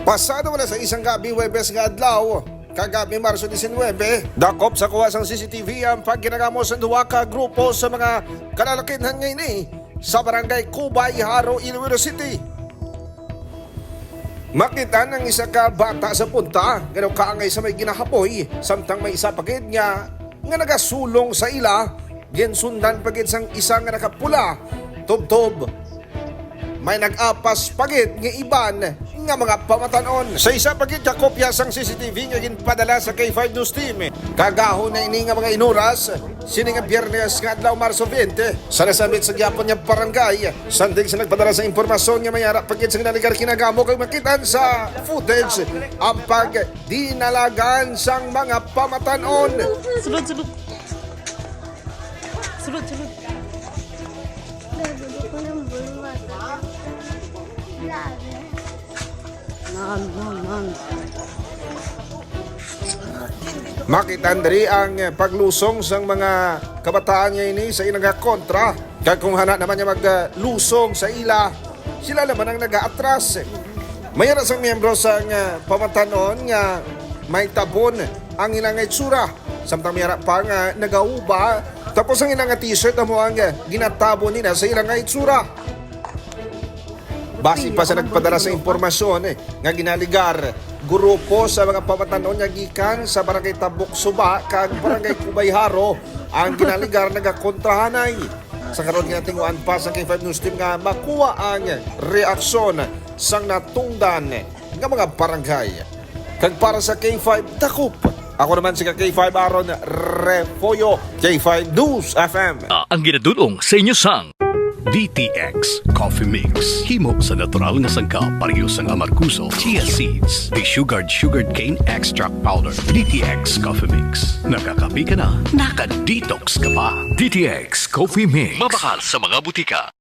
Pasado wala sa isang gabi Huwebes nga adlaw, kagabi Marso 19, dakop sa kuha sang CCTV ang pagginagamo sa duwa ka grupo sa mga kalalakihan ngayon sa barangay Cubay, Haro, Iloilo City. Makita ng isa ka bata sa punta, gano'ng kaangay sa may ginahapoy, samtang may isa pagid nga nagasulong sa ila, gensundan pagid sang isa nga nakapula, tubtob. May nag-apas pagid nga iban nga mga pamatanon. Sa isa pagid kakopya sang CCTV nga ginpadala sa K5 News Team. Kagahon na ini nga mga inuras, sini nga Biyernes nga adlaw Marso 20, sa nasabit sa gyapon nga barangay. Sandig sa nagpadala sa impormasyon nga mayara pagid sa naligar kinagamo kay makitan sa footage ang pagdinalagan sang mga pamatanon. Sulod. Makitan diri ang paglusong sang mga kabataan niya ini sa ilang kontra. Kag kung hana naman niya maglusong sa ila, sila naman ang nag-aatras. Mayroon sang miyembro sang pamatanon nga may tabon ang ilang itsura. Samtang mayroon pa nga nagauba, tapos ang ilang t-shirt mo ang ginatabon nila sa ilang itsura. Base pa sa nagpadala sa impormasyon nga ginaligar grupo sa mga pamatanon nga gikan sa barangay Tabok Suba kag barangay Cubay Haro ang ginaligar nagakontrahanay. Sa karon ginatinguan pa sa K5 News Team nga makuha ang reaksyon sang natungdan nga mga barangay. Kag para sa K5 Takup, ako naman si K5 Aaron Refoyo, K5 News FM. Ang ginadulong sa inyo sang DTX Coffee Mix. Himo sa natural nga sangka pareho sang amarkuso, chia seeds, sugared cane extract powder. DTX Coffee Mix. Nakakapi ka na, naka-detox ka pa. DTX Coffee Mix. Mabakal sa mga butika.